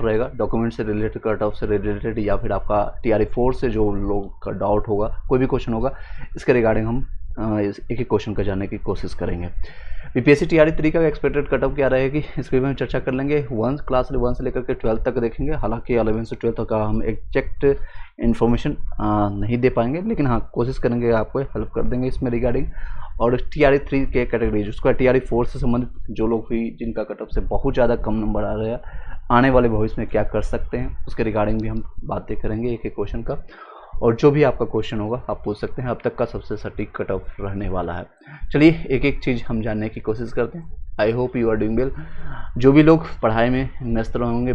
रहेगा, डॉक्यूमेंट से related, cut off से रिलेटेड, या फिर आपका TRE-4 से जो लोग का डाउट होगा, कोई भी क्वेश्चन होगा, इसके रिगार्डिंग हम एक एक क्वेश्चन का जानने की कोशिश करेंगे। बीपीएससी TRE-3 का एक्सपेक्टेड कटअप क्या रहेगी, इसके बारे में चर्चा कर लेंगे। क्लास 1 से लेकर के 12 तक देखेंगे। हालांकि 11 से 12 तक का हम एग्जैक्ट इन्फॉर्मेशन नहीं दे पाएंगे, लेकिन हाँ कोशिश करेंगे आपको हेल्प कर देंगे इसमें रिगार्डिंग। और TRE-3 के कैटेगरीज, उसका TRE-4 से संबंधित जो लोग भी जिनका कटअप से बहुत ज़्यादा कम नंबर आ रहे हैं, आने वाले भविष्य में क्या कर सकते हैं, उसके रिगार्डिंग भी हम बातें करेंगे एक एक क्वेश्चन का। और जो भी आपका क्वेश्चन होगा आप पूछ सकते हैं, अब तक का सबसे सटीक कट ऑफ रहने वाला है। चलिए एक एक चीज़ हम जानने की कोशिश करते हैं। I hope you are doing well. जो भी लोग पढ़ाई में व्यस्त रहेंगे,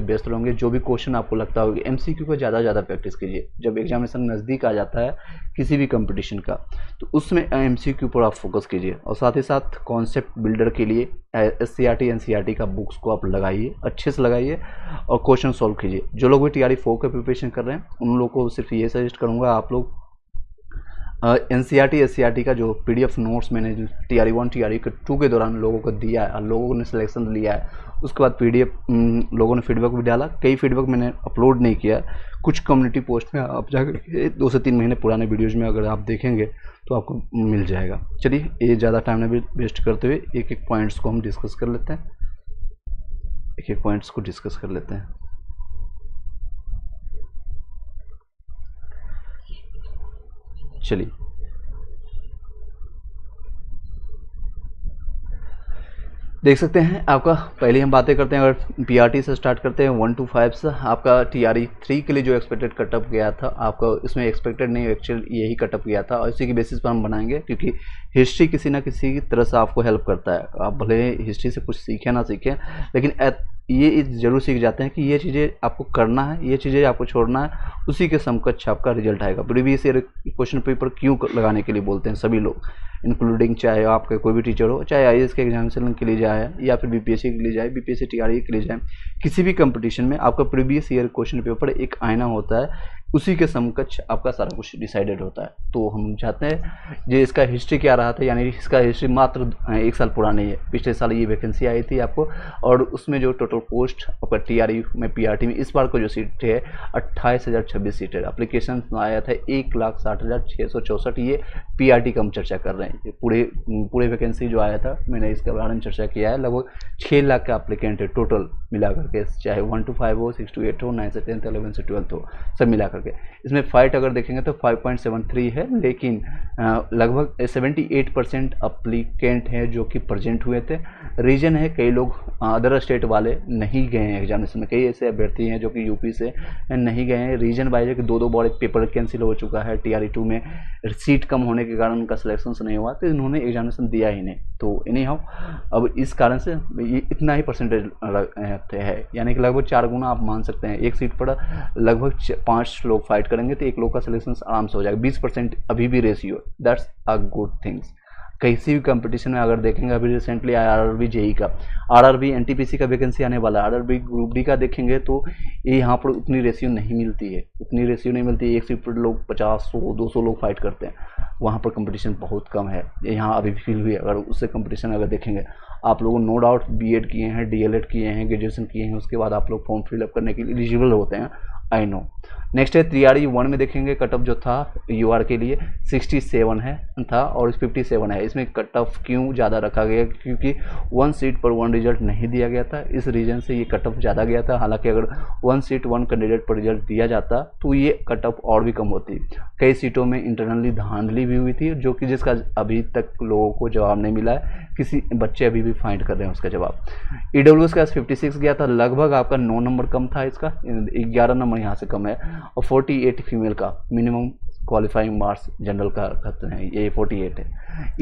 जो भी क्वेश्चन आपको लगता होगा, MCQ को ज़्यादा प्रैक्टिस कीजिए। जब एग्जामिनेशन नज़दीक आ जाता है किसी भी कंपटीशन का, तो उसमें MCQ पर आप फोकस कीजिए। और साथ ही साथ कॉन्सेप्ट बिल्डर के लिए SCRT NCERT का बुक्स को आप लगाइए, अच्छे से लगाइए और क्वेश्चन सॉल्व कीजिए। जो लोग भी TRE-4 का प्रिपरेशन कर रहे हैं उन लोगों को सिर्फ ये सजेस्ट करूँगा, आप लोग NCERT SCRT का जो PDF नोट्स मैंने TRE-1 TRE-2 के दौरान लोगों को दिया है और लोगों ने सिलेक्शन लिया है, उसके बाद PDF लोगों ने फीडबैक भी डाला। कई फीडबैक मैंने अपलोड नहीं किया, कुछ कम्युनिटी पोस्ट में आप जाकर 2 से 3 महीने पुराने वीडियोज़ में अगर आप देखेंगे तो आपको मिल जाएगा। चलिए ये ज़्यादा टाइम नहीं वेस्ट करते हुए एक एक पॉइंट्स को हम डिस्कस कर लेते हैं, चलिए देख सकते हैं आपका। पहले हम बातें करते हैं, अगर PRT से स्टार्ट करते हैं 1 to 5 से। आपका TRE-3 के लिए जो एक्सपेक्टेड कटअप गया था, आपका इसमें एक्सपेक्टेड नहीं, एक्चुअल यही कटअप गया था और इसी की बेसिस पर हम बनाएंगे, क्योंकि हिस्ट्री किसी ना किसी तरह से आपको हेल्प करता है। आप भले हिस्ट्री से कुछ सीखें ना सीखें, लेकिन ये ज़रूर सीख जाते हैं कि ये चीज़ें आपको करना है, ये चीज़ें आपको छोड़ना है, उसी के समकक्ष आपका रिजल्ट आएगा। प्रीवियस ईयर क्वेश्चन पेपर क्यों लगाने के लिए बोलते हैं सभी लोग, इंक्लूडिंग चाहे आपका कोई भी टीचर हो, चाहे IAS के एग्जामिनेशन के लिए जाए या फिर BPSC के लिए जाए, BPSC TRE के लिए जाए, किसी भी कंपटीशन में आपका प्रीवियस ईयर क्वेश्चन पेपर एक आईना होता है, उसी के समकक्ष आपका सारा कुछ डिसाइडेड होता है। तो हम चाहते हैं ये इसका हिस्ट्री क्या रहा था, यानी इसका हिस्ट्री मात्र 1 साल पुरानी है। पिछले साल ये वैकेंसी आई थी आपको, और उसमें जो टोटल पोस्ट आपका TRE में PRT में इस बार को जो सीट है 28,026 सीट है। अप्लीकेशन आया था 1,60,664। ये PRT का हम चर्चा कर रहे हैं। पूरे वैकेंसी जो आया था मैंने इसके बारे में चर्चा किया है, लगभग 6 लाख का अप्लीकेंट है टोटल मिला करके, चाहे 1 to 5 हो, 6 to 8 हो, 9 से 10, 11 से 12 हो, सब मिला करके। इसमें फाइट अगर देखेंगे तो 5.73 है, लेकिन लगभग 78% अप्लीकेंट हैं जो कि प्रेजेंट हुए थे। रीजन है कई लोग अदर स्टेट वाले नहीं गए हैं एग्जामिनेशन में, कई ऐसे अभ्यर्थी हैं जो कि यूपी से नहीं गए हैं। रीजन वाइज है कि 2 बार पेपर कैंसिल हो चुका है। TRE-2 में सीट कम होने के कारण उनका सिलेक्शन नहीं हुआ, तो इन्होंने एग्जामिनेशन दिया ही नहीं। तो इन्हीं हाउ अब इस कारण से ये इतना ही परसेंटेज है, यानी कि लगभग 4 गुना आप मान सकते हैं। एक सीट पर लगभग 5 लोग फाइट करेंगे तो 1 लोग का सिलेक्शन आराम से हो जाएगा। 20% अभी भी ratio, that's a good things. किसी भी कंपटीशन में अगर देखेंगे, अभी रिसेंटली RRB JEE का, RRB NTPC का वैकेंसी आने वाला है, RRB ग्रुप डी का देखेंगे तो ये यहाँ पर उतनी रेशियो नहीं मिलती है, एक सीट पर लोग 50, 100, 200 लोग फाइट करते हैं। वहाँ पर कंपटीशन बहुत कम है। यहाँ अभी फील हुई, अगर उससे कंपटीशन अगर देखेंगे, आप लोग नो डाउट BEd किए हैं, DLEd किए हैं, ग्रेजुएशन किए हैं, उसके बाद आप लोग फॉर्म फिलअप करने के लिए एलिजिबल होते हैं, आई नो। नेक्स्ट है TRE-1 में देखेंगे, कट ऑफ जो था UR के लिए 67 है था और 57 है। इसमें कट ऑफ क्यों ज़्यादा रखा गया, क्योंकि 1 सीट पर 1 रिजल्ट नहीं दिया गया था, इस रीजन से ये कट ऑफ ज़्यादा गया था। हालांकि अगर 1 सीट 1 कैंडिडेट पर रिजल्ट दिया जाता तो ये कट ऑफ और भी कम होती। कई सीटों में इंटरनली धांधली भी हुई थी, जो कि जिसका अभी तक लोगों को जवाब नहीं मिला है। किसी बच्चे अभी भी फाइंड कर रहे हैं उसका जवाब। EWS का 56 गया था, लगभग आपका 9 नंबर कम था, इसका 11 नंबर यहाँ से कम है। और 48 फीमेल का मिनिमम क्वालिफाइंग मार्क्स जनरल का कहते हैं, ये 48 है।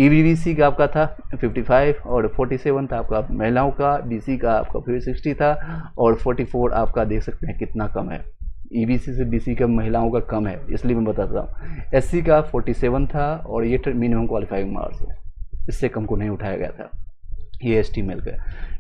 EBBC का आपका था 55 और 47 था आपका महिलाओं का। BC का आपका फिर 60 था और 44 आपका देख सकते हैं कितना कम है। EBC से BC का महिलाओं का कम है, इसलिए मैं बताता हूँ। SC का 47 था और ये मिनिमम क्वालिफाइंग मार्क्स है, इससे कम को नहीं उठाया गया था। ये ST मेल का।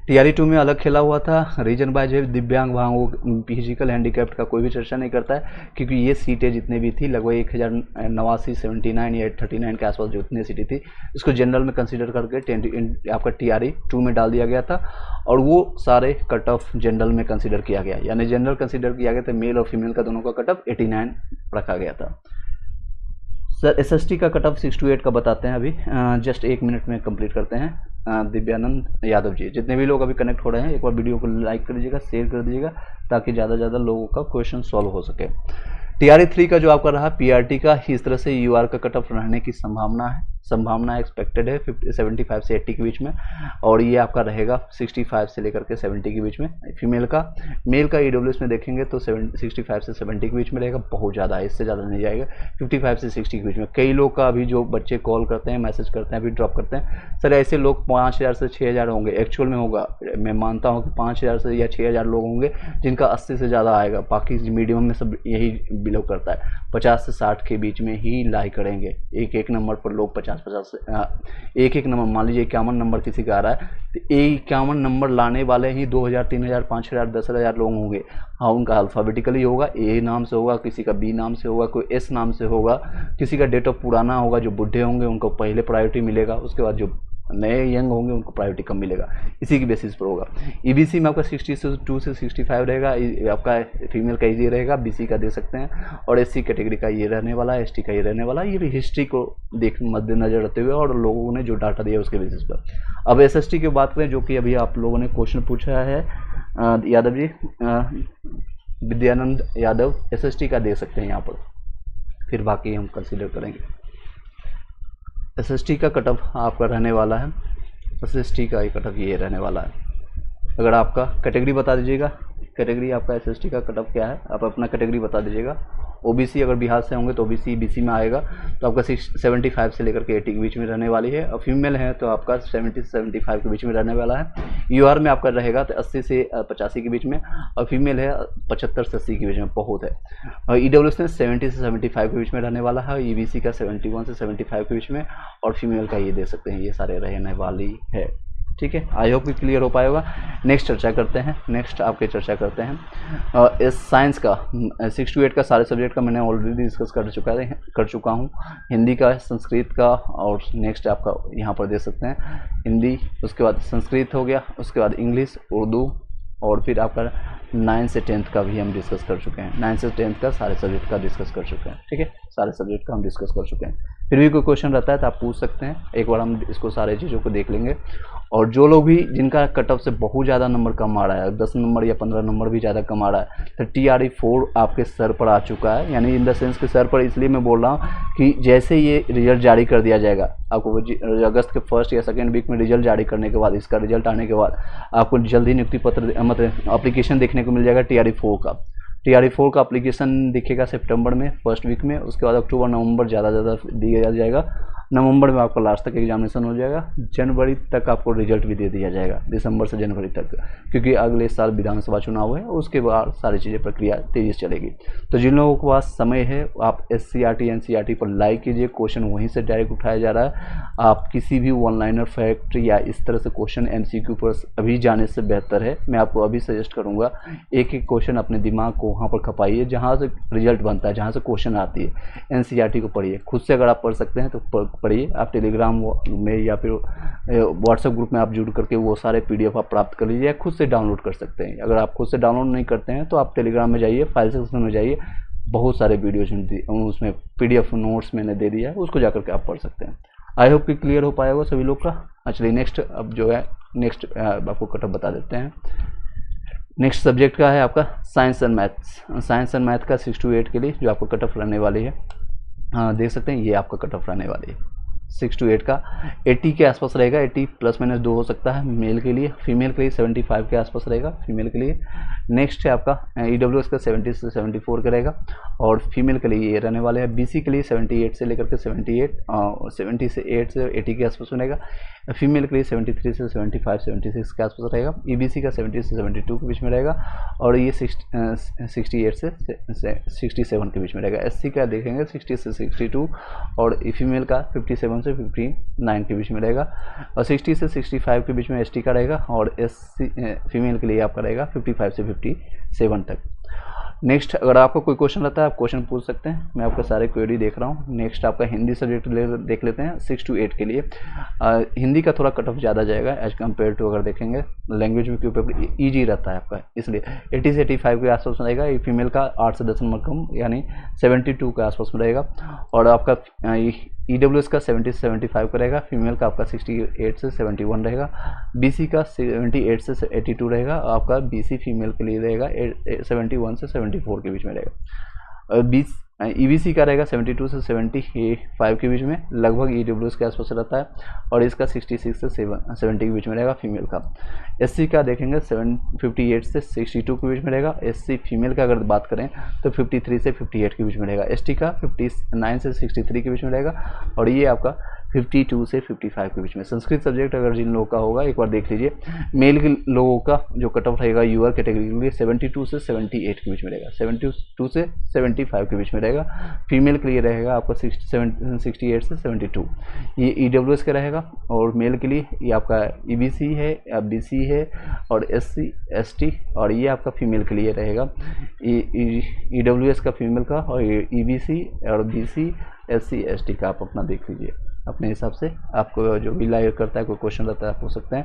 TRE 2 में अलग खेला हुआ था, रीजन बाय जो दिव्यांग भागों फिजिकल हैंडीकैप्ड का कोई भी चर्चा नहीं करता है, क्योंकि ये सीटें जितने भी थी लगभग 1089 79 या 39 के आसपास जितनी सीटें थी, इसको जनरल में कंसीडर करके आपका TRE 2 में डाल दिया गया था, और वो सारे कट ऑफ जनरल में कंसीडर किया गया, यानी जनरल कंसीडर किया गया था, मेल और फीमेल का दोनों का कट ऑफ 89 रखा गया था। सर SST का कट ऑफ 6 to 8 का बताते हैं अभी, जस्ट 1 मिनट में कंप्लीट करते हैं। दिव्यानंद यादव जी, जितने भी लोग अभी कनेक्ट हो रहे हैं, एक बार वीडियो को लाइक कर दीजिएगा, शेयर कर दीजिएगा, ताकि ज़्यादा से ज़्यादा लोगों का क्वेश्चन सॉल्व हो सके। TRE 3 का जो आपका रहा PRT का, इस तरह से UR का कट ऑफ रहने की संभावना एक्सपेक्टेड है 75 से 80 के बीच में, और ये आपका रहेगा 65 से लेकर के 70 के बीच में। फीमेल का, मेल का EWS में देखेंगे तो 65 से 70 के बीच में रहेगा, बहुत ज़्यादा है, इससे ज़्यादा नहीं जाएगा, 55 से 60 के बीच में। कई लोग का अभी जो बच्चे कॉल करते हैं, मैसेज करते हैं, अभी ड्रॉप करते हैं, सर ऐसे लोग 5000 से 6000 होंगे, एक्चुअल में होगा, मैं मानता हूँ कि 5000 से या 6000 लोग होंगे जिनका 80 से ज़्यादा आएगा, बाकी मीडियम में सब यही बिलो करता है, 50 से 60 के बीच में ही लाई करेंगे। एक नंबर पर लोग 50 से एक नंबर, मान लीजिए 51 नंबर किसी का आ रहा है, तो 51 नंबर लाने वाले ही 2000 3000 5000 10,000 लोग होंगे। हाँ, उनका अल्फ़ाबेटिकली होगा, A नाम से होगा, किसी का B नाम से होगा, कोई S नाम से होगा, किसी का डेट ऑफ पुराना होगा, जो बुढ़े होंगे उनको पहले प्रायोरिटी मिलेगा, उसके बाद जो नए यंग होंगे उनको प्रायोरिटी कम मिलेगा, इसी की बेसिस पर होगा। EBC में आपका 62 से 65 रहेगा, आपका फीमेल का ये रहेगा, BC का दे सकते हैं, और SC कैटेगरी का ये रहने वाला है, ST का ये रहने वाला है। ये भी हिस्ट्री को मद्देनजर रखते हुए और लोगों ने जो डाटा दिया उसके बेसिस पर। अब SST की बात करें, जो कि अभी आप लोगों ने क्वेश्चन पूछा है, यादव जी, विद्यानंद यादव, SST का दे सकते हैं यहाँ पर, फिर बाकी हम कंसिडर करेंगे। SST का कट ऑफ आपका रहने वाला है, SST का कट ऑफ ये रहने वाला है। अगर आपका कैटेगरी बता दीजिएगा, कैटेगरी आपका SST का कट ऑफ क्या है, आप अपना कैटेगरी बता दीजिएगा। OBC अगर बिहार से होंगे तो OBC BC में आएगा, तो आपका 75 से लेकर के 80 के बीच में रहने वाली है, और फीमेल है तो आपका 70 से 75 के बीच में रहने वाला है। UR में आपका रहेगा तो 80 से 85 के बीच में, और फीमेल है 75 से 80 के बीच में, बहुत है। और EWS में 70 से 75 के बीच में रहने वाला है, EBC का 71 से 75 के बीच में, और फीमेल का ये दे सकते हैं, ये सारे रहने वाली है। ठीक है, आई होप कि क्लियर हो पाएगा। नेक्स्ट चर्चा करते हैं, नेक्स्ट आपके चर्चा करते हैं इस साइंस का 6 to 8 का सारे सब्जेक्ट का मैंने ऑलरेडी डिस्कस कर चुका हूँ। हिंदी का, संस्कृत का, और नेक्स्ट आपका यहाँ पर दे सकते हैं हिंदी, उसके बाद संस्कृत हो गया, उसके बाद इंग्लिश, उर्दू, और फिर आपका 9 से 10 का भी हम डिस्कस कर चुके हैं। 9 से 10 का सारे सब्जेक्ट का डिस्कस कर चुके हैं। ठीक है, सारे सब्जेक्ट का हम डिस्कस कर चुके हैं। फिर भी कोई क्वेश्चन रहता है तो आप पूछ सकते हैं, एक बार हम इसको सारे चीज़ों को देख लेंगे। और जो लोग भी जिनका कट ऑफ से बहुत ज़्यादा नंबर कम आ रहा है, 10 नंबर या 15 नंबर भी ज़्यादा कम आ रहा है, तो TRE 4 आपके सर पर आ चुका है, यानी इन द सेंस के सर पर, इसलिए मैं बोल रहा हूँ कि जैसे ये रिजल्ट जारी कर दिया जाएगा, आपको अगस्त के फर्स्ट या सेकेंड वीक में रिजल्ट जारी करने के बाद, इसका रिजल्ट आने के बाद आपको जल्दी नियुक्ति पत्र मतलब एप्लीकेशन देखने को मिल जाएगा TRE 4 का। TRE 4 का एप्लीकेशन दिखेगा सितंबर में फर्स्ट वीक में, उसके बाद अक्टूबर नवंबर ज़्यादा दिया जाएगा, नवंबर में आपका लास्ट तक एग्जामिनेशन हो जाएगा, जनवरी तक आपको रिजल्ट भी दे दिया जाएगा, दिसंबर से जनवरी तक, क्योंकि अगले साल विधानसभा चुनाव है, उसके बाद सारी चीज़ें प्रक्रिया तेज़ी से चलेगी। तो जिन लोगों के पास समय है, आप SCRT NCRT पर लाइक कीजिए, क्वेश्चन वहीं से डायरेक्ट उठाया जा रहा है। आप किसी भी वन लाइनर फैक्ट या इस तरह से क्वेश्चन MCQ पर अभी जाने से बेहतर है, मैं आपको अभी सजेस्ट करूँगा, एक एक क्वेश्चन अपने दिमाग को वहाँ पर खपाइए जहाँ से रिजल्ट बनता है, जहाँ से क्वेश्चन आती है। NCRT को पढ़िए, खुद से अगर आप पढ़ सकते हैं तो पढ़िए। आप टेलीग्राम में या फिर व्हाट्सएप ग्रुप में आप जुड़ करके वो सारे PDF आप प्राप्त कर लीजिए, खुद से डाउनलोड कर सकते हैं। अगर आप खुद से डाउनलोड नहीं करते हैं तो आप टेलीग्राम में जाइए, फाइल सेक्शन में जाइए, बहुत सारे वीडियोज उसमें PDF नोट्स मैंने दे दिया है, उसको जाकर के आप पढ़ सकते हैं। आई होप कि क्लियर हो पाएगा सभी लोग का। चलिए नेक्स्ट, अब जो है नेक्स्ट आपको कटअप बता देते हैं। नेक्स्ट सब्जेक्ट का है आपका science and maths. Science and math का 6 to 8 के लिए जो आपको कट ऑफ रहने वाली है, हाँ देख सकते हैं, ये आपका कट ऑफ रहने वाली है 6 to 8 का 80 के आसपास रहेगा, 80 ±2 हो सकता है मेल के लिए, फीमेल के लिए 75 के आसपास रहेगा फीमेल के लिए। नेक्स्ट है आपका EWS का 70 से 74 का रहेगा, और फीमेल के लिए ये रहने वाले हैं। बीसी के लिए 78 से लेकर के 78 और 70 से 8 से 80 के आसपास रहेगा। फीमेल के लिए 73 से 75 76 के आसपास रहेगा। ईबीसी का 70 से 72 के बीच में रहेगा और ये 68 से 67 के बीच में रहेगा। एससी का देखेंगे 60 से 62 और फीमेल का 57 से 59 के बीच में रहेगा और 60 से 65 के बीच में एसटी का रहेगा और एससी फीमेल के लिए आपका रहेगा 55 से 57 तक। नेक्स्ट अगर आपको कोई क्वेश्चन रहता है आप क्वेश्चन पूछ सकते हैं, मैं आपका सारे क्वेरी देख रहा हूँ। नेक्स्ट आपका हिंदी सब्जेक्ट देख लेते हैं 6 to 8 के लिए। हिंदी का थोड़ा कट ऑफ ज़्यादा जाएगा एज कम्पेयर टू अगर देखेंगे लैंग्वेज में क्यों पेपर ईजी रहता है आपका, इसलिए 80 से 85 के आसपास में रहेगा। ये फीमेल का 8 से 10 नंबर कम यानी 72 के आसपास में रहेगा और आपका ईडब्ल्यूएस का 70 से 75 का रहेगा। फीमेल का आपका 68 से 71 रहेगा। बीसी का 78 से 82 रहेगा। आपका बीसी फीमेल के लिए रहेगा 71 से 74 के बीच में रहेगा। ईबीसी का रहेगा 72 से 75 के बीच में, लगभग ईडब्ल्यूएस के आसपास रहता है और इसका 66 से 70 के बीच में रहेगा फीमेल का। एससी का देखेंगे 58 से 62 के बीच में रहेगा। एससी फीमेल का अगर बात करें तो 53 से 58 के बीच में रहेगा। एसटी का 59 से 63 के बीच में रहेगा और ये आपका 52 से 55 के बीच में। संस्कृत सब्जेक्ट अगर जिन लोगों का होगा एक बार देख लीजिए, मेल के लोगों का जो कट ऑफ रहेगा यूआर कैटेगरी के लिए 72 से 78 के बीच में रहेगा, 72 से 75 के बीच में रहेगा। फीमेल के लिए रहेगा आपका 68 से 72, ये ईडब्ल्यूएस का रहेगा। और मेल के लिए ये आपका ईबीसी है, बीसी है और एससी एसटी, और ये आपका फीमेल के लिए रहेगा ईडब्ल्यूएस का फीमेल का और ईबीसी और बीसी एससी एसटी का। आप अपना देख लीजिए अपने हिसाब से, आपको जो भी लाइक करता है कोई क्वेश्चन रहता है आप पूछ सकते हैं।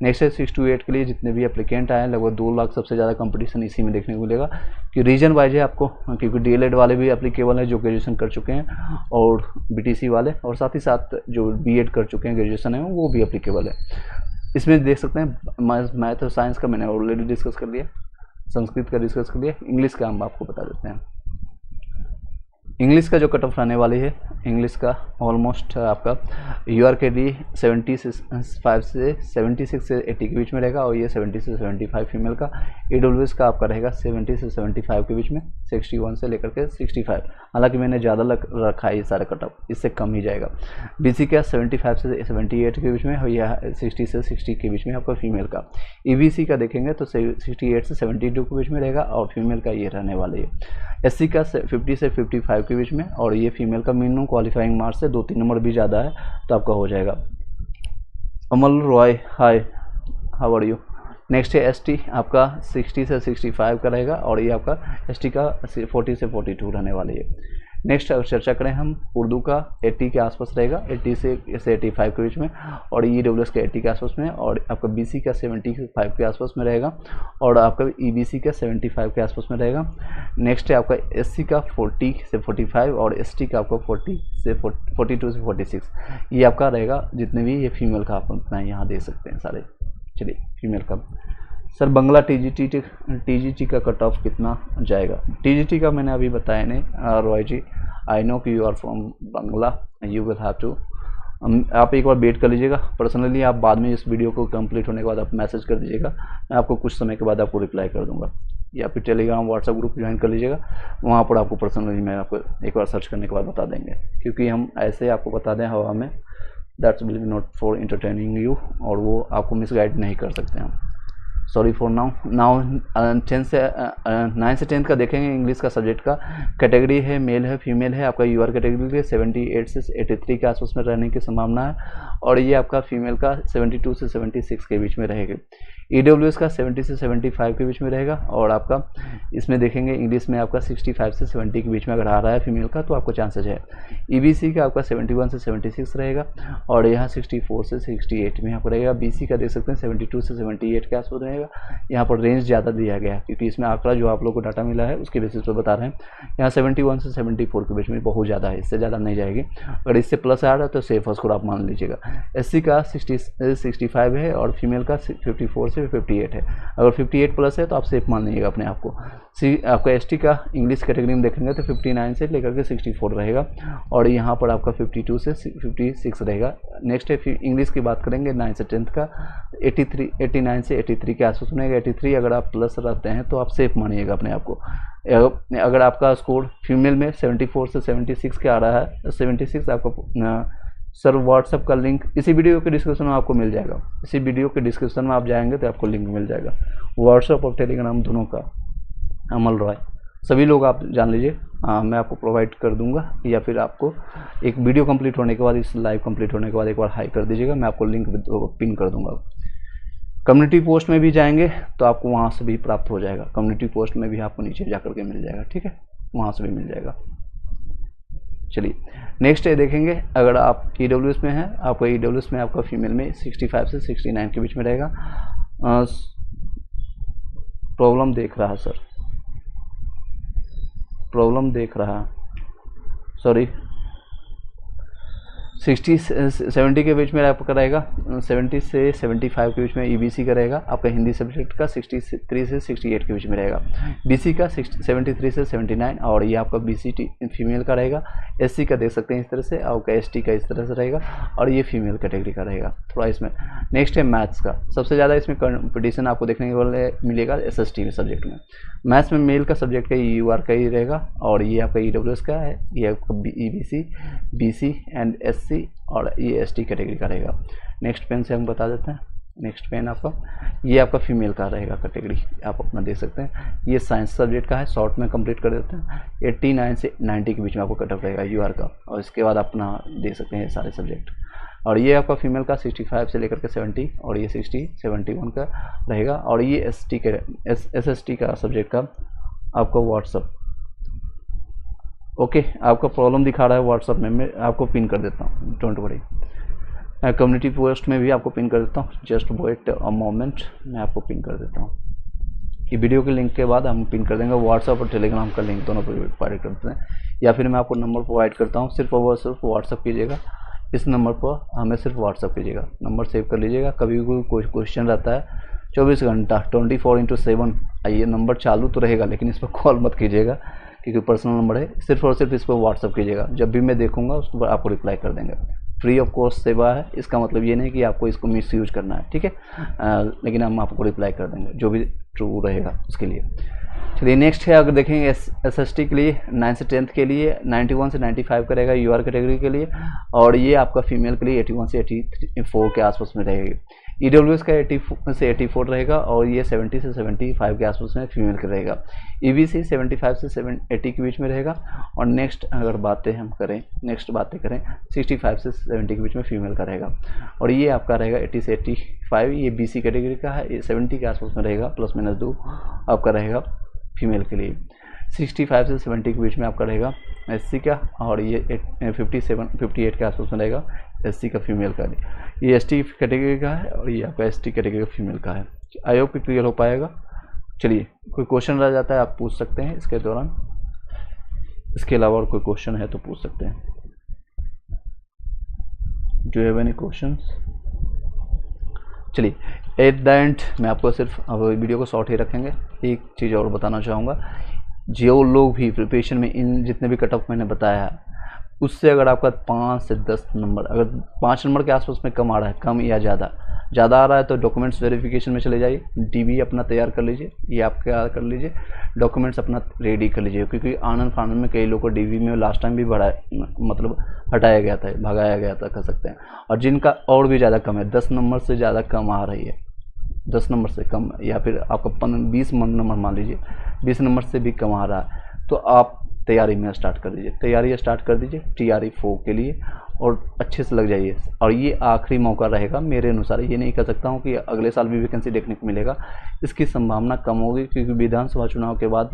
नेक्स्ट है 6 to 8 के लिए जितने भी एप्लीकेंट आए हैं लगभग 2 लाख सबसे ज़्यादा कंपटीशन इसी में देखने को मिलेगा कि रीजन वाइज है आपको, क्योंकि डीएलएड वाले भी एप्लीकेबल हैं जो ग्रेजुएशन कर चुके हैं और बीटीसी वाले, और साथ ही साथ जो बीएड कर चुके हैं ग्रेजुएशन है वो भी एप्लीकेबल है। इसमें देख सकते हैं मैथ और साइंस का मैंने ऑलरेडी डिस्कस कर लिया, संस्कृत का डिस्कस कर लिया, इंग्लिश का हम आपको बता देते हैं। इंग्लिश का जो कट ऑफ रहने वाली है, इंग्लिश का ऑलमोस्ट आपका यूआर के लिए 75 से 76 से 80 के बीच में रहेगा और ये 70 से 75 फीमेल का। ईडब्ल्यूएस का आपका रहेगा 70 से 75 के बीच में, 61 से लेकर के 65। हालांकि मैंने ज़्यादा रखा है ये सारा कट ऑफ, इससे कम ही जाएगा। बीसी का 75 से 78 के बीच में और यह 60 से 60 के बीच में आपका फीमेल का। ईबीसी का देखेंगे तो 68 से 72 के बीच में रहेगा और फीमेल का ये रहने वाली है। एससी का 50 से 55 के बीच में और ये फीमेल का मिनिमम क्वालिफाइंग मार्क्स से 2-3 नंबर भी ज़्यादा है तो आपका हो जाएगा। अमल रॉय, हाय, हाउ आर यू। नेक्स्ट है एसटी, आपका 60 से 65 का रहेगा और ये आपका एसटी का 40 से 42 रहने वाली है। नेक्स्ट चर्चा करें हम उर्दू का 80 के आसपास रहेगा, 80 से 85 के बीच में और ईडब्ल्यूएस का 80 के आसपास में और आपका बीसी का 75 के आसपास में रहेगा और आपका ईबीसी का 75 के आसपास में रहेगा। नेक्स्ट है आपका एससी का 40 से 45 और एसटी का आपका 42 से 46, ये आपका रहेगा। जितने भी ये फीमेल का आप अपना यहाँ दे सकते हैं सारे। चलिए फीमेल का सर बंगला टीजीटी का कट ऑफ कितना जाएगा। टीजीटी का मैंने अभी बताया नहीं रॉय जी, आई नो कि you are from Bangla, you will have to, आप एक बार वेट कर लीजिएगा। पर्सनली आप बाद में इस वीडियो को कंप्लीट होने के बाद आप मैसेज कर दीजिएगा, मैं आपको कुछ समय के बाद आपको रिप्लाई कर दूंगा, या फिर टेलीग्राम व्हाट्सएप ग्रुप ज्वाइन कर लीजिएगा, वहाँ पर आपको पर्सनली मैं आपको एक बार सर्च करने के बाद बता देंगे, क्योंकि हम ऐसे आपको बता दें हवा में, that's will be not for entertaining you, और वो आपको मिसगाइड नहीं कर सकते हम। सॉरी फॉर नाउ 10 से 9 से 10 का देखेंगे। इंग्लिश का सब्जेक्ट का कैटेगरी है मेल है फीमेल है। आपका यूआर कैटेगरी के 78 से 83 के आसपास में रहने की संभावना है और ये आपका फीमेल का 72 से 76 के बीच में रहेगी। ईडब्ल्यूएस का 70 से 75 के बीच में रहेगा और आपका इसमें देखेंगे इंग्लिश में आपका 65 से 70 के बीच में अगर आ रहा है फीमेल का तो आपको चांसेस है। ईबीसी का आपका 71 से 76 रहेगा और यहाँ 64 से 68 में यहाँ पर रहेगा। बीसी का देख सकते हैं 72 से 78 के आसपास रहेगा। यहाँ पर रेंज ज़्यादा दिया गया है क्योंकि इसमें आंकड़ा जो आप लोग को डाटा मिला है उसके बेसिस पर बता रहे हैं। यहाँ 71 से 74 के बीच में बहुत ज़्यादा है, इससे ज़्यादा नहीं जाएगी। अगर इससे प्लस आ रहा है तो सेफ स्कोर आप मान लीजिएगा। एससी का 65 है और फीमेल का 54 से 58 है। अगर 58 प्लस है तो आप सेफ मान लीजिएगा अपने आप को। आपका एसटी का इंग्लिश कैटेगरी में देखेंगे तो 59 से लेकर के 64 रहेगा और यहाँ पर आपका 52 से 56 रहेगा। नेक्स्ट है इंग्लिश की बात करेंगे 9 से 10 का 89 से 83 के आसपास सुनेगा। 83 अगर आप प्लस रहते हैं तो आप सेफ मानिएगा अपने आप को। अगर आपका स्कोर फीमेल में 74 से 76 के आ रहा है, 76 आपका सर व्हाट्सअप का लिंक इसी वीडियो के डिस्क्रिप्शन में आपको मिल जाएगा। इसी वीडियो के डिस्क्रिप्शन में आप जाएंगे तो आपको लिंक मिल जाएगा व्हाट्सअप और टेलीग्राम दोनों का। अमल रॉय सभी लोग आप जान लीजिए, मैं आपको प्रोवाइड कर दूंगा, या फिर आपको एक वीडियो कंप्लीट होने के बाद, इस लाइव कंप्लीट होने के बाद एक बार हाई कर दीजिएगा, मैं आपको लिंक पिन कर दूंगा। कम्युनिटी पोस्ट में भी जाएंगे तो आपको वहाँ से भी प्राप्त हो जाएगा। कम्युनिटी पोस्ट में भी आपको नीचे जा करके मिल जाएगा, ठीक है, वहाँ से भी मिल जाएगा। चलिए नेक्स्ट देखेंगे, अगर आप EWS में हैं, आपका EWS में आपका फीमेल में 65 से 69 के बीच में रहेगा। प्रॉब्लम देख रहा सर, प्रॉब्लम देख रहा, सॉरी 60-70 के बीच में आपका रहेगा, 70 से 75 के बीच में EBC का रहेगा। आपका हिंदी सब्जेक्ट का 63 से 68 के बीच में रहेगा। BC का 73 से 79, और ये आपका BCT फीमेल का रहेगा। SC का देख सकते हैं इस तरह से, आपका ST का इस तरह से रहेगा, और ये फीमेल कैटेगरी का रहेगा थोड़ा इसमें। नेक्स्ट है मैथ्स का, सबसे ज़्यादा इसमें कंपटीशन आपको देखने को मिलेगा SST सब्जेक्ट में। मैथ्स में मेल का सब्जेक्ट का UR का ही रहेगा, और ये आपका EWS का है, ये आपका EBC, BC एंड SC और ये ST कैटेगरी का रहेगा। नेक्स्ट पेन से हम बता देते हैं, नेक्स्ट पेन आपका ये आपका फीमेल का रहेगा कैटेगरी, आप अपना देख सकते हैं। ये साइंस सब्जेक्ट का है, शॉर्ट में कंप्लीट कर देते हैं। 89 से 90 के बीच में आपको कटअप रहेगा UR का, और इसके बाद अपना देख सकते हैं ये सारे सब्जेक्ट। और ये आपका फीमेल का 65 से लेकर के 70, और ये 60-71 का रहेगा। और ये SST का सब्जेक्ट का आपका व्हाट्सअप, ओके आपका प्रॉब्लम दिखा रहा है व्हाट्सअप में, मैं आपको पिन कर देता हूँ, डोंट वरी। कम्युनिटी पोस्ट में भी आपको पिन कर देता हूँ, जस्ट वेट अ मोमेंट, मैं आपको पिन कर देता हूँ। ये वीडियो के लिंक के बाद हम पिन कर देंगे, व्हाट्सअप और टेलीग्राम का लिंक दोनों पर प्रोवाइड करते हैं, या फिर मैं आपको नंबर प्रोवाइड करता हूँ, सिर्फ और सिर्फ व्हाट्सअप कीजिएगा। इस नंबर पर हमें सिर्फ व्हाट्सअप कीजिएगा, नंबर सेव कर लीजिएगा। कभी कोई क्वेश्चन रहता है 24 घंटा 24/7 ये नंबर चालू तो रहेगा, लेकिन इस पर कॉल मत कीजिएगा क्योंकि पर्सनल नंबर है। सिर्फ और सिर्फ इस पर व्हाट्सअप कीजिएगा, जब भी मैं देखूंगा उस पर आपको रिप्लाई कर देंगे। फ्री ऑफ कॉस्ट सेवा है, इसका मतलब ये नहीं कि आपको इसको मिस यूज करना है, ठीक है, लेकिन हम आपको रिप्लाई कर देंगे जो भी ट्रू रहेगा उसके लिए। चलिए नेक्स्ट है, अगर देखेंगे SST के लिए 9 से 10th के लिए 91 से 95 का रहेगा UR कैटेगरी के लिए, और ये आपका फीमेल के लिए 81 से 84 के आसपास में रहेगी। EWS का 80 से 84 रहेगा, और ये 70 से 75 के आसपास में फीमेल का रहेगा। EBC 75 से 80 के बीच में रहेगा। और नेक्स्ट अगर बातें हम करें, नेक्स्ट बातें करें 65 से 70 के बीच में फीमेल का रहेगा, और ये आपका रहेगा 80 से 85, ये BC कैटेगरी का है, ये 70 के आसपास में रहेगा, ±2 आपका रहेगा फीमेल के लिए। 65 से 70 के बीच में आपका रहेगा SC का, और ये 58 के आसपास में रहेगा SC का फीमेल का। ये ST कैटेगरी का है, और ये आपका ST कैटेगरी का फीमेल का है। आई होप कि क्लियर हो पाएगा। चलिए कोई क्वेश्चन रह जाता है आप पूछ सकते हैं इसके दौरान, इसके अलावा और कोई क्वेश्चन है तो पूछ सकते हैं। Do you have any questions? चलिए एट द एंड मैं आपको सिर्फ अब वीडियो को शॉर्ट ही रखेंगे, एक चीज़ और बताना चाहूँगा। जो लोग भी प्रिपरेशन में इन जितने भी कटऑफ मैंने बताया है, उससे अगर आपका 5 से 10 नंबर, अगर 5 नंबर के आसपास में कम आ रहा है, कम या ज़्यादा आ रहा है, तो डॉक्यूमेंट्स वेरिफिकेशन में चले जाइए, DV अपना तैयार कर लीजिए, ये आप क्या कर लीजिए, डॉक्यूमेंट्स अपना रेडी कर लीजिए, क्योंकि आनंद फानंद में कई लोगों को DV में लास्ट टाइम भी मतलब हटाया गया था, भगाया गया था कह सकते हैं। और जिनका और भी ज़्यादा कम है, 10 नंबर से ज़्यादा कम आ रही है, 10 नंबर से कम, या फिर आपका 20 नंबर मान लीजिए, 20 नंबर से भी कम आ रहा है, तो आप तैयारी में स्टार्ट कर दीजिए, तैयारी स्टार्ट कर दीजिए TRE 4 के लिए, और अच्छे से लग जाइए। और ये आखिरी मौका रहेगा मेरे अनुसार, ये नहीं कह सकता हूँ कि अगले साल भी वैकेंसी देखने को मिलेगा, इसकी संभावना कम होगी, क्योंकि विधानसभा चुनाव के बाद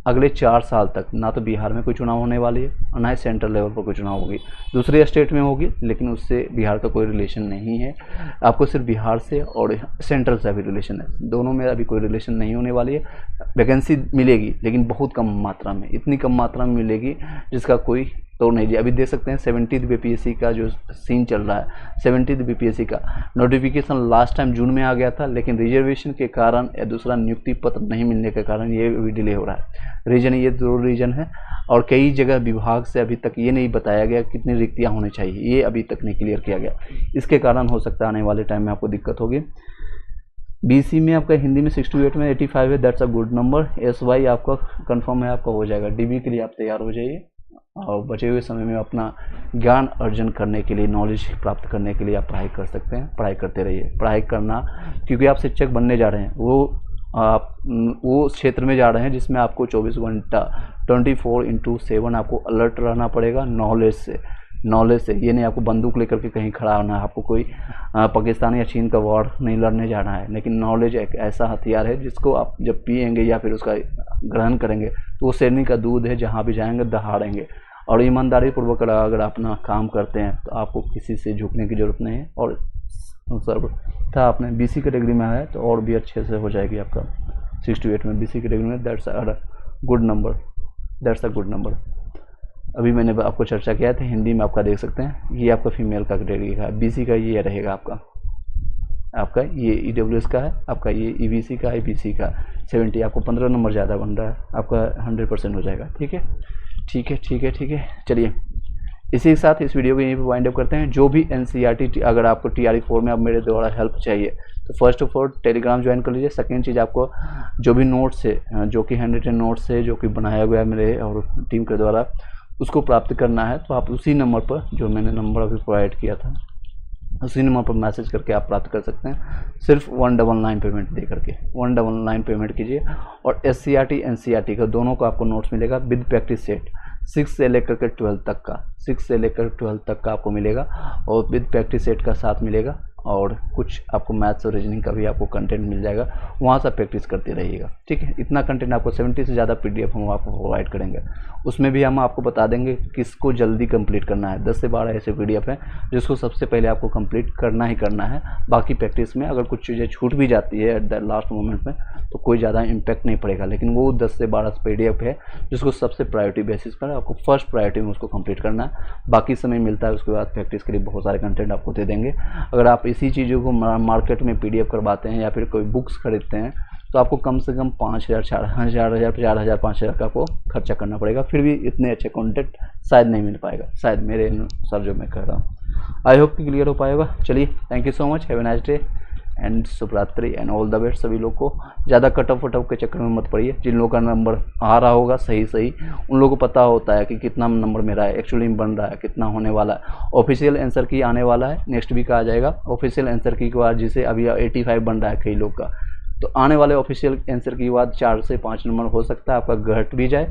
अगले 4 साल तक ना तो बिहार में कोई चुनाव होने वाली है, और ना ही सेंट्रल लेवल पर कोई चुनाव होगी, दूसरे स्टेट में होगी, लेकिन उससे बिहार का कोई रिलेशन नहीं है। आपको सिर्फ बिहार से और सेंट्रल से अभी रिलेशन है, दोनों में अभी कोई रिलेशन नहीं होने वाली है। वैकेंसी मिलेगी लेकिन बहुत कम मात्रा में, इतनी कम मात्रा में मिलेगी जिसका कोई तो नहीं। अभी देख सकते हैं 70th BPSC का जो सीन चल रहा है, 70th BPSC का नोटिफिकेशन लास्ट टाइम जून में आ गया था, लेकिन रिजर्वेशन के कारण या दूसरा नियुक्ति पत्र नहीं मिलने के कारण ये भी डिले हो रहा है। रीजन ये 2 रीजन है, और कई जगह विभाग से अभी तक ये नहीं बताया गया कितनी रिक्तियाँ होनी चाहिए, ये अभी तक नहीं क्लियर किया गया। इसके कारण हो सकता है आने वाले टाइम में आपको दिक्कत होगी। BC में आपका हिंदी में 68 में 85 है, that's a good number. SY आपका कंफर्म है, आपका हो जाएगा। DB के लिए आप तैयार हो जाइए और बचे हुए समय में अपना ज्ञान अर्जन करने के लिए, नॉलेज प्राप्त करने के लिए आप पढ़ाई कर सकते हैं। पढ़ाई करते रहिए। पढ़ाई करना, क्योंकि आप शिक्षक बनने जा रहे हैं, वो क्षेत्र में जा रहे हैं जिसमें आपको 24 घंटा 24/7 आपको अलर्ट रहना पड़ेगा नॉलेज से। ये नहीं आपको बंदूक लेकर के कहीं खड़ा होना है, आपको कोई पाकिस्तान या चीन का वॉर नहीं लड़ने जाना है। लेकिन नॉलेज एक ऐसा हथियार है जिसको आप जब पिएंगे या फिर उसका ग्रहण करेंगे तो वो शेरनी का दूध है, जहाँ भी जाएंगे दहाड़ेंगे। और ईमानदारी पूर्वक अगर अपना काम करते हैं तो आपको किसी से झुकने की ज़रूरत नहीं है। और सर था आपने BC कैटेगरी में है तो और भी अच्छे से हो जाएगी आपका 68 में BC कैटेगरी में। That's a good number. अभी मैंने आपको चर्चा किया था, हिंदी में आपका देख सकते हैं, ये आपका फीमेल का कैटेगरी का है। BC का ये रहेगा आपका ये EWS का है, आपका ये EBC का, IBC का 70, आपको 15 नंबर ज़्यादा बन रहा है, आपका 100% हो जाएगा। ठीक है। चलिए इसी के साथ इस वीडियो को यहीं पे वाइंड अप करते हैं। जो भी NCERT अगर आपको TRE 4 में आप मेरे द्वारा हेल्प चाहिए तो first of all Telegram join कर लीजिए। सेकेंड चीज़, आपको जो भी नोट्स है, जो कि हैंड रिटन नोट्स है, जो कि बनाया गया है मेरे और टीम के द्वारा, उसको प्राप्त करना है तो आप उसी नंबर पर, जो मैंने नंबर अभी प्रोवाइड किया था, उसी नंबर पर मैसेज करके आप प्राप्त कर सकते हैं। सिर्फ 199 पेमेंट दे करके 199 पेमेंट कीजिए। और SCERT NCERT का दोनों को आपको नोट्स मिलेगा विद प्रैक्टिस सेट, 6 से लेकर के 12 तक का आपको मिलेगा और विद प्रैक्टिस सेट का साथ मिलेगा। और कुछ आपको मैथ्स और रीजनिंग का भी आपको कंटेंट मिल जाएगा, वहाँ से प्रैक्टिस करते रहिएगा। ठीक है, इतना कंटेंट आपको 70 से ज़्यादा PDF हम आपको प्रोवाइड करेंगे। उसमें भी हम आपको बता देंगे किसको जल्दी कंप्लीट करना है। 10 से 12 ऐसे PDF हैं जिसको सबसे पहले आपको कंप्लीट करना ही करना है। बाकी प्रैक्टिस में अगर कुछ चीज़ें छूट भी जाती है एट द लास्ट मोमेंट में तो कोई ज़्यादा इम्पैक्ट नहीं पड़ेगा, लेकिन वो 10 से 12 PDF है जिसको सबसे प्रायोरिटी बेसिस पर आपको फर्स्ट प्रायोरिटी में उसको कंप्लीट करना है। बाकी समय मिलता है उसके बाद प्रैक्टिस के लिए बहुत सारे कंटेंट आपको दे देंगे। अगर आप इसी चीज़ों को मार्केट में PDF करवाते हैं या फिर कोई बुक्स खरीदते हैं तो आपको कम से कम 5,000, 4,000, 5,000 का आपको खर्चा करना पड़ेगा। फिर भी इतने अच्छे कंटेंट शायद नहीं मिल पाएगा, शायद मेरे अनुसार जो मैं कह रहा हूँ। आई होप कि क्लियर हो पाएगा। चलिए, thank you so much, have a nice day and शुभरात्रि एंड ऑल द बेस्ट। सभी लोग को ज़्यादा कटअप वटअप के चक्कर में मत पड़िए। जिन लोगों का नंबर आ रहा होगा सही उन लोगों को पता होता है कि कितना नंबर मेरा है, एक्चुअली बन रहा है, कितना होने वाला है। ऑफिशियल आंसर की आने वाला है, नेक्स्ट वीक आ जाएगा ऑफिशियल आंसर की के बाद, जिसे अभी 85 बन रहा है कई लोग का। तो आने वाले ऑफिशियल आंसर के बाद 4 से 5 नंबर हो सकता है आपका घट भी जाए,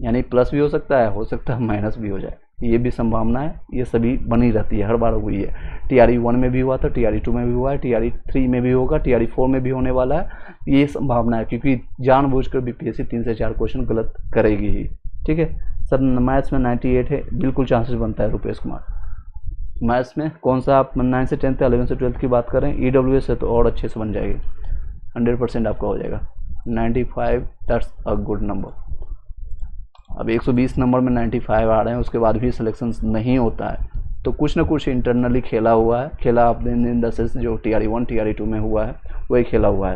यानी प्लस भी हो सकता है माइनस भी हो जाए, ये भी संभावना है। ये सभी बनी रहती है, हर बार हुई है। TRE 1 में भी हुआ था, TRE 2 में भी हुआ है, TRE 3 में भी होगा, TRE 4 में भी होने वाला है। ये संभावना है क्योंकि जानबूझकर BPSC 3 से 4 क्वेश्चन गलत करेगी ही। ठीक है, सब मैथ्स में 98 है, बिल्कुल चांसेस बनता है। रुपेश कुमार, मैथ्स में कौन सा आप 9 से 10 11 से 12 की बात करें, EWS है तो और अच्छे से बन जाएगी, 100% आपका हो जाएगा। 95 दैट्स अ गुड नंबर। अब 120 नंबर में 95 आ रहे हैं, उसके बाद भी सिलेक्शन नहीं होता है तो कुछ ना कुछ इंटरनली खेला हुआ है। खेला आपने इन द सेंस जो TRE 1 TRE 2 में हुआ है वही खेला हुआ है।